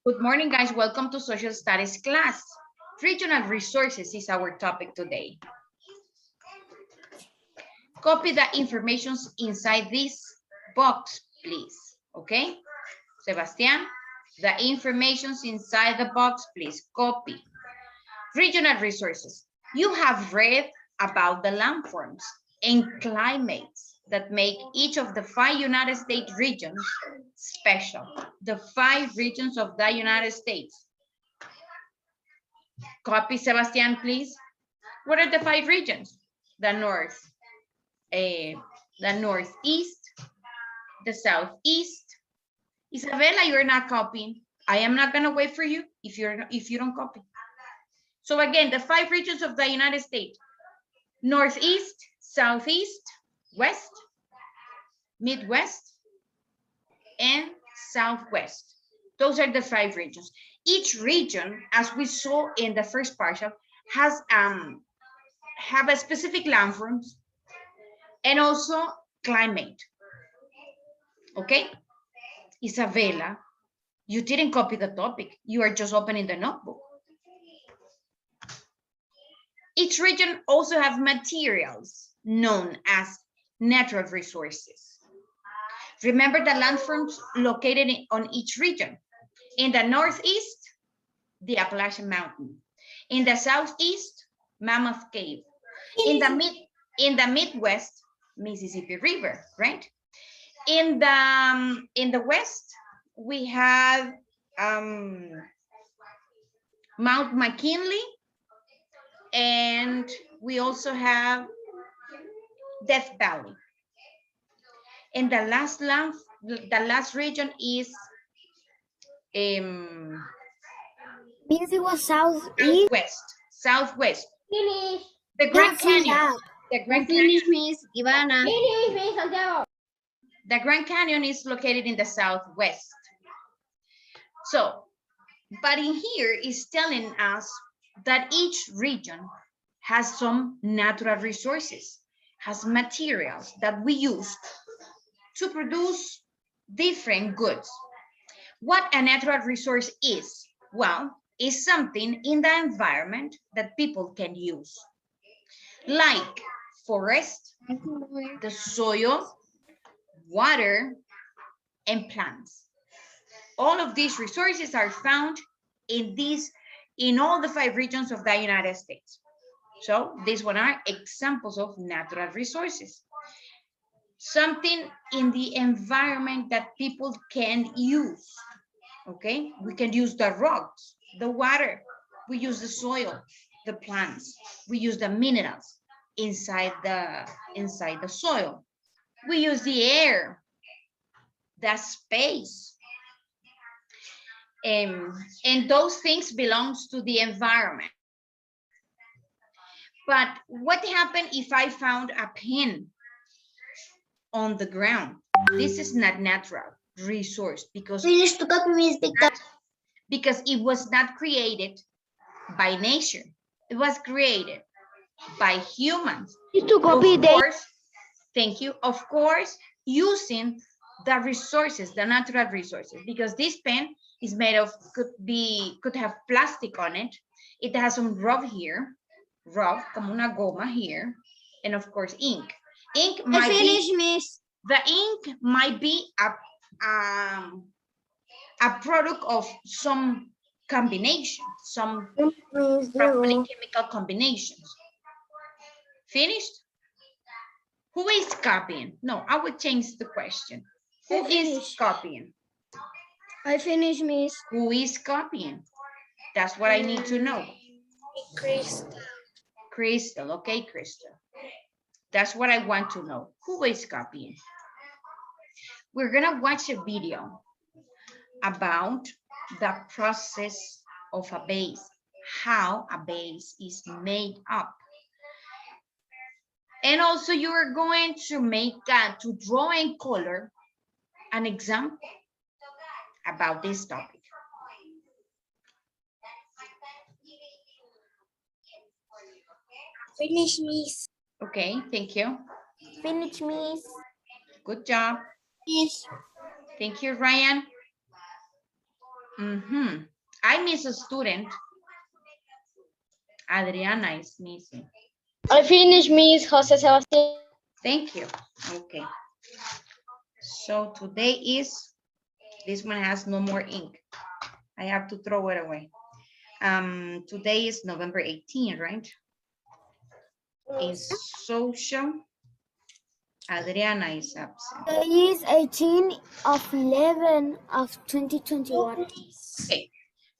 Good morning, guys. Welcome to Social Studies class. Regional resources is our topic today. Copy the information inside this box, please. Okay? Sebastian, the information inside the box, please copy. Regional resources. You have read about the landforms and climates that make each of the 5 United States regions special. The 5 regions of the United States. Copy, Sebastian, please. What are the 5 regions? The north, the northeast, the southeast. Isabella, you're not copying. I am not gonna wait for you if you don't copy. So again, the 5 regions of the United States: northeast, southeast, west, midwest, and southwest. Those are the 5 regions. Each region, as we saw in the first partial, has have a specific landforms and also climate. Okay, Isabella, you didn't copy the topic. You are just opening the notebook. Each region also have materials known as natural resources. Remember the landforms located on each region. In the northeast, the Appalachian Mountain. In the southeast, Mammoth Cave. In the Midwest, Mississippi River, right? In the west, we have Mount McKinley, and we also have Death Valley. And the last region is Means it was southeast. Southwest. Finish. The Grand Canyon. The Grand Canyon. Miss Ivana. Finish, Miss Santiago. The Grand Canyon is located in the southwest. So, but in here is telling us that each region has some natural resources, has materials that we use to produce different goods. What a natural resource is? Well, it's something in the environment that people can use, like forest, the soil, water, and plants. All of these resources are found in all the 5 regions of the United States. So these one are examples of natural resources. Something in the environment that people can use. Okay, we can use the rocks, the water, we use the soil, the plants, we use the minerals inside the soil. We use the air, the space. And those things belongs to the environment. But what happened if I found a pen on the ground? This is not natural resource because it was not created by nature. It was created by humans. To copy of course, thank you. Of course, using the resources, the natural resources, because this pen is made of, could have plastic on it. It has some rub here, como una goma here, and of course ink. Ink might finish, Miss. The ink might be a product of some combination, some probably chemical combinations. Finished? Who is copying? No, I would change the question. Who is copying? I finished, Miss. Who is copying? That's what I need to know. Crystal. Crystal, okay, Crystal. That's what I want to know. Who is copying? We're gonna watch a video about the process of a base, how a base is made up. And also you are going to draw in color an example about this topic. Finish, Miss. Okay, thank you. Finish, Miss. Good job. Miss. Thank you, Ryan. I miss a student. Adriana is missing. I finished, Miss Jose Sebastián. Thank you. Okay. So today is, this one has no more ink. I have to throw it away. Today is November 18, right? In social, Adriana is absent. Today is 18 of 11 of 2021. Okay,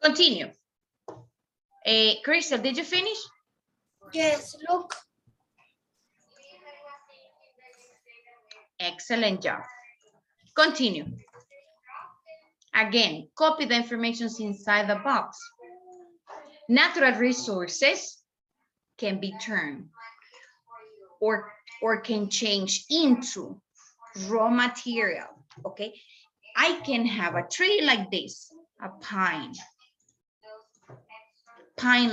continue. Crystal, did you finish? Yes, look. Excellent job. Continue. Again, copy the information inside the box. Natural resources can be turned or can change into raw material, okay? I can have a tree like this, a pine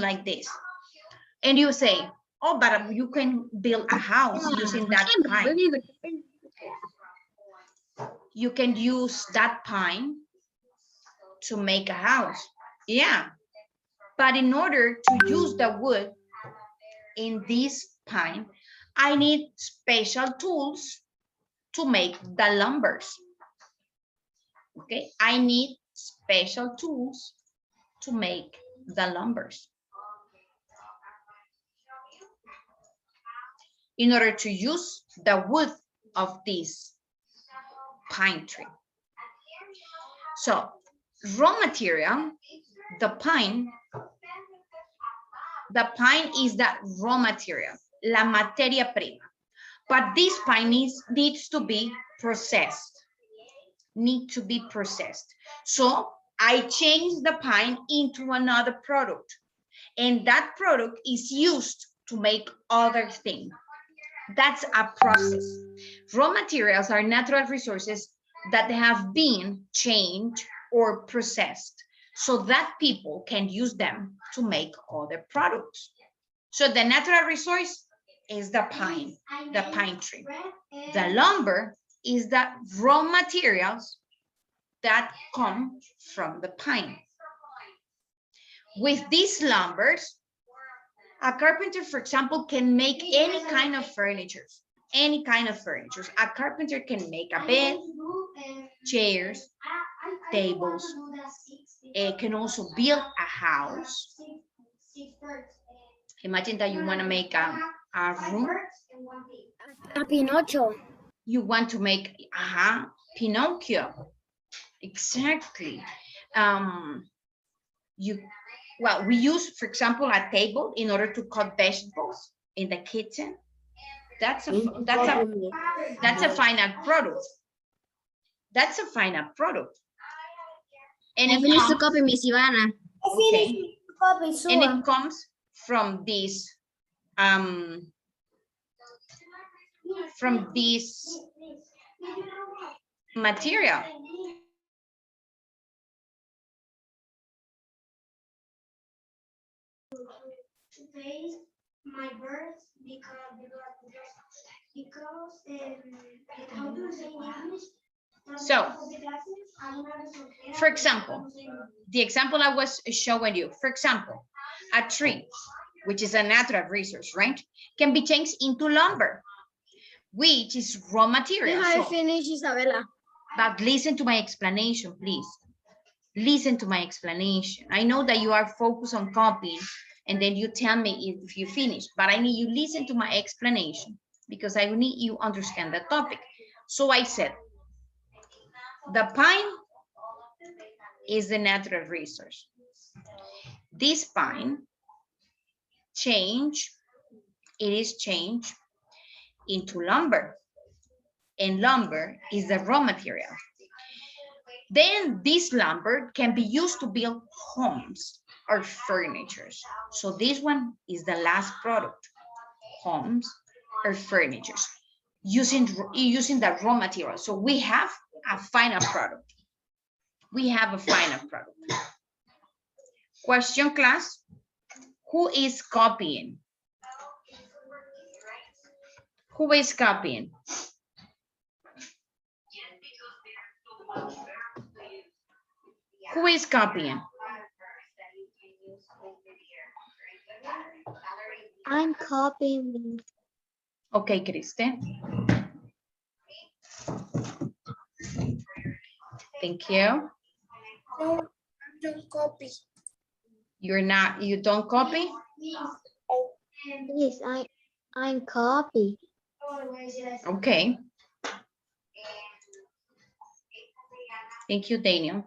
like this. And you say, oh, but you can build a house using that pine. You can use that pine to make a house. Yeah. But in order to use the wood in this pine, I need special tools to make the lumbers. Okay, I need special tools to make the lumbers. In order to use the wood of this pine tree. So, raw material, the pine is the raw material, la materia prima. But this pine needs to be processed. So I change the pine into another product, and that product is used to make other things. That's a process. Raw materials are natural resources that have been changed or processed so that people can use them to make other products. So the natural resource is the pine tree. The lumber is the raw materials that come from the pine. With these lumbers, a carpenter, for example, can make any kind of furniture. A carpenter can make a bed, chairs, tables. It can also build a house. Imagine that you want to make a room. A Pinocho. You want to make Pinocchio. Exactly. We use, for example, a table in order to cut vegetables in the kitchen. That's a final product. That's a final product. And I finished the copy, Miss Ivana. Okay. And it comes from this material. Today, my birds because how do you say in English? So, for example, the example I was showing you, for example, a tree, which is a natural resource, right, can be changed into lumber, which is raw material. I finished, Isabella. But listen to my explanation, please. Listen to my explanation. I know that you are focused on copying, and then you tell me if you finish, but I need you listen to my explanation because I need you understand the topic. So I said, the pine is the natural resource. This pine is changed into lumber, and lumber is the raw material. Then this lumber can be used to build homes or furniture. So this one is the last product, homes or furniture, using the raw material. So we have a final product. Question, class, who is copying? Who is copying? Who is copying? I'm copying. Okay, Kristen. Thank you. No, don't copy. You don't copy? Yes, I'm copy. Okay. Thank you, Daniel.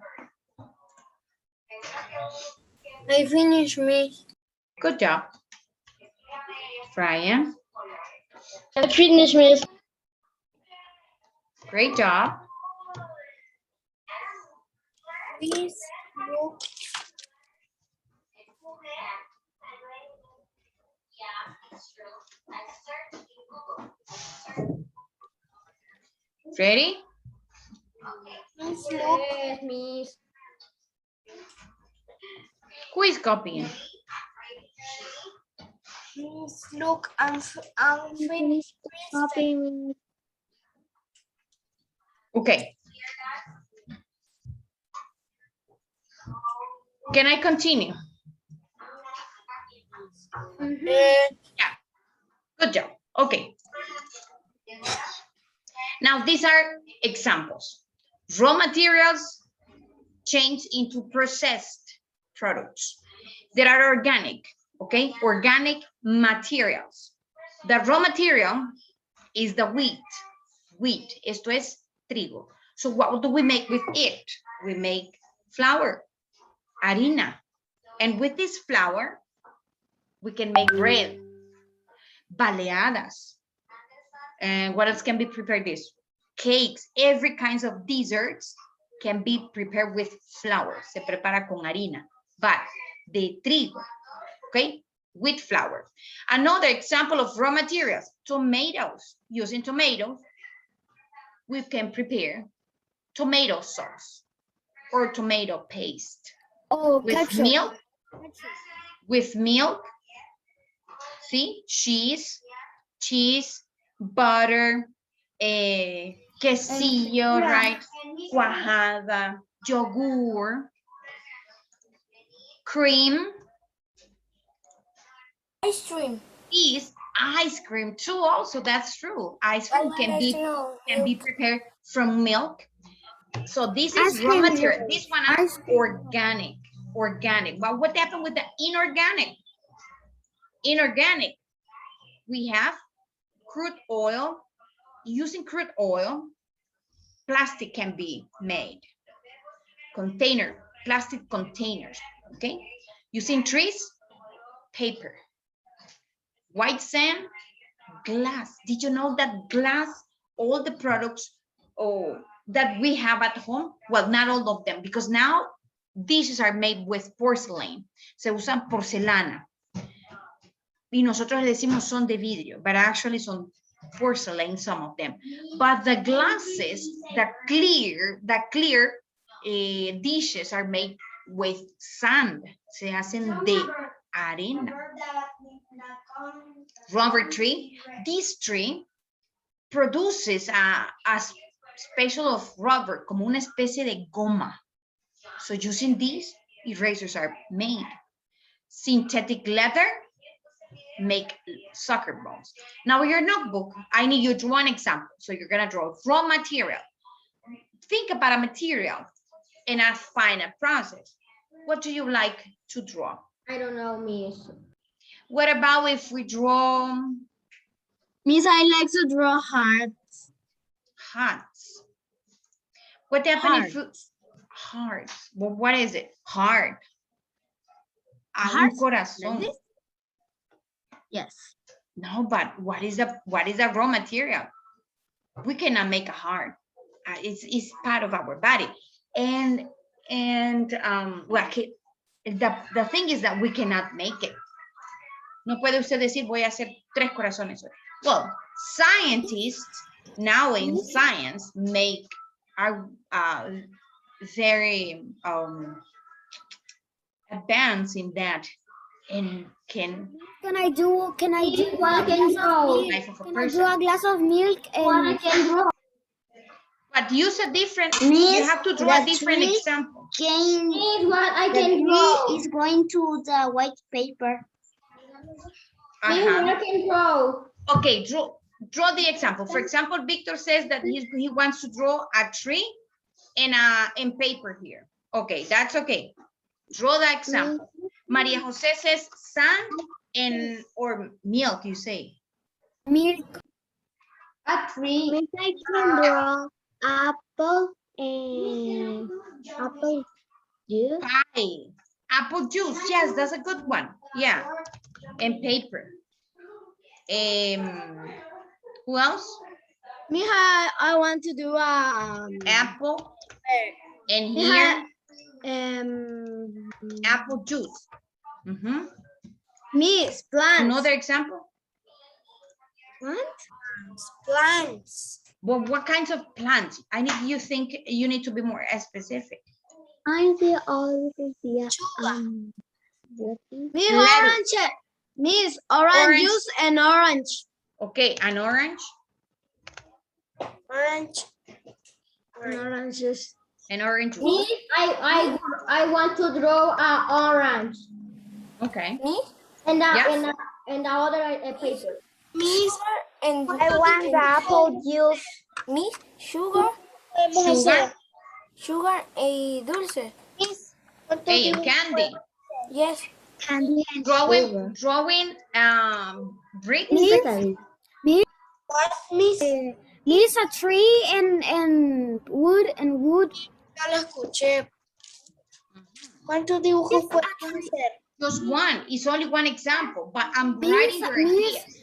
I finished, Miss. Good job. Brian, I finished, Miss. great job. Please look. Ready? Please look. Yes, Miss. Who is copying? Please look. I'm finished. Copying. Okay. Can I continue? Yeah. Good job. Okay. Now these are examples. Raw materials change into processed products that are organic, okay? Organic materials. The raw material is the wheat. Wheat, esto es trigo. So what do we make with it? We make flour, harina. And with this flour, we can make bread, baleadas. And what else can be prepared this? Cakes, every kinds of desserts can be prepared with flour. Se prepara con harina, but de trigo, okay? With flour. Another example of raw materials, tomatoes. Using tomatoes, we can prepare tomato sauce or tomato paste. Oh, With ketchup. milk, with milk, see, cheese, butter, quesillo, right? Cuajada, yogur, cream. Ice cream. Is ice cream too also, that's true. Ice cream can be prepared from milk. So this is raw material. This one is organic. But what happened with the inorganic? Inorganic, we have crude oil. Using crude oil, plastic can be made. Plastic containers, okay? Using trees, paper. White sand, glass. Did you know that glass, all the products that we have at home, well, not all of them, because now dishes are made with porcelain. Se usan porcelana. Y nosotros le decimos son de vidrio, but actually son porcelain, some of them. But the glasses, the clear dishes are made with sand. Se hacen de arena. Rubber tree. This tree produces a special of rubber, como una especie de goma. So using these, erasers are made. Synthetic leather, make soccer balls. Now your notebook, I need you to draw an example. So you're gonna draw raw material. Think about a material and find a process. What do you like to draw? I don't know, Miss. What about if we draw Miss, I like to draw hearts. hearts? What happens if hearts? Well, what is it? Heart. Un corazón. Like yes. No, but what is a raw material? We cannot make a heart. It's part of our body. And well, the thing is that we cannot make it. No puede usted decir voy a hacer 3 corazones. Well, scientists now in science are very advanced in that and can I do What can draw? life of a Can I person. do a glass of milk and But use a different, you Miss, have to draw a the different tree example. Is what I The can tree draw. is going to the white paper. Miss, Uh-huh. I can draw. Okay, draw the example. For example, Victor says that he wants to draw a tree in paper here. Okay, that's okay. Draw the example. Maria Jose says sand and or milk, you say. Milk. A tree. Miss, I can draw apple and apple juice. Pie. Apple juice. Yes, that's a good one. Yeah. And paper. Who else? Miss, I want to do Apple. And Miss, here, um, apple juice. Miss, plants. Another example. Plants. Well, what kinds of plants? I need you think you need to be more specific. I see all the Miss, Lettuce. orange. Miss, orange juice and orange. Okay, an orange. Orange. And orange juice. An orange juice. Miss, I want to draw orange. Okay. And Yes. and the other paper. Miss, and I want the apple juice. Miss, sugar, Sugar. dulce. Miss, Okay, and candy. yes, candy and Drawing bricks. Miss, Miss, a tree and wood. Ya lo escuché. ¿Cuántos dibujos puedes hacer? Just one. It's only one example, but I'm Miss, writing your ideas.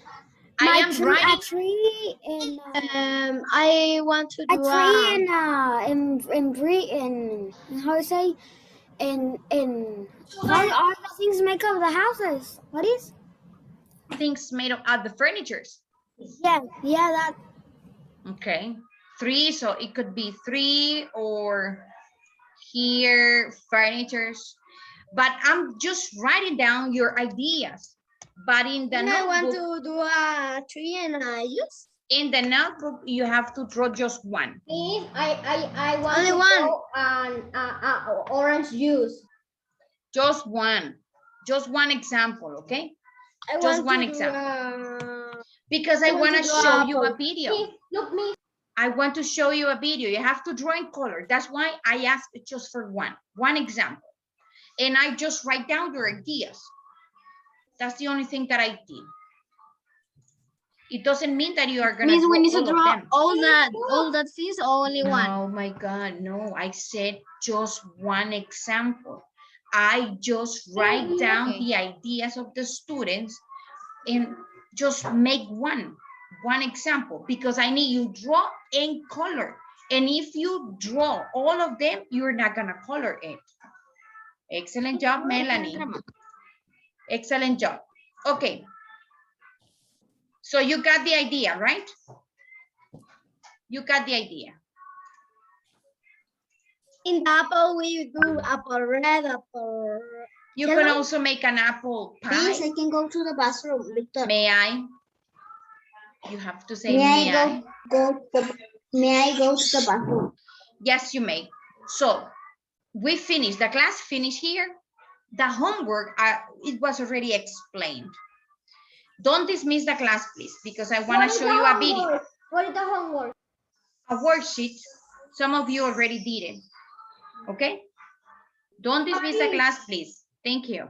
I am a writing. tree and I want to a do tree and how to say and how all the things make up the houses. What is? Things made of the furnitures. Yeah, that. Okay. 3, so it could be 3 or here, furnitures. But I'm just writing down your ideas. But in the I want notebook, to do a tree and a juice. in the notebook, you have to draw just one. I want only one. Orange juice. Just one. Just one example, okay? Just one example. Because I want to show you a video. Look, me. I want to show you a video. You have to draw in color. That's why I asked just for one example. And I just write down your ideas. That's the only thing that I did. It doesn't mean that you are going to draw we need to all draw of them. all that things, only one. Oh my God, no. I said just one example. I just write down the ideas of the students and just make one example because I need you draw in color. And if you draw all of them, you're not gonna color it. Excellent job, Melanie. Excellent job. Okay. So you got the idea, right? You got the idea. In the apple, we do apple red, apple. You can also make an apple pie. Please, I can go to the bathroom, Victor. May I? You have to say, may I? May I go to the bathroom? Yes, you may. So we finished, the class finished here. The homework, it was already explained. Don't dismiss the class, please, because I want to show you a video. What is the homework? A worksheet. Some of you already did it. Okay? Don't dismiss the class, please. Thank you.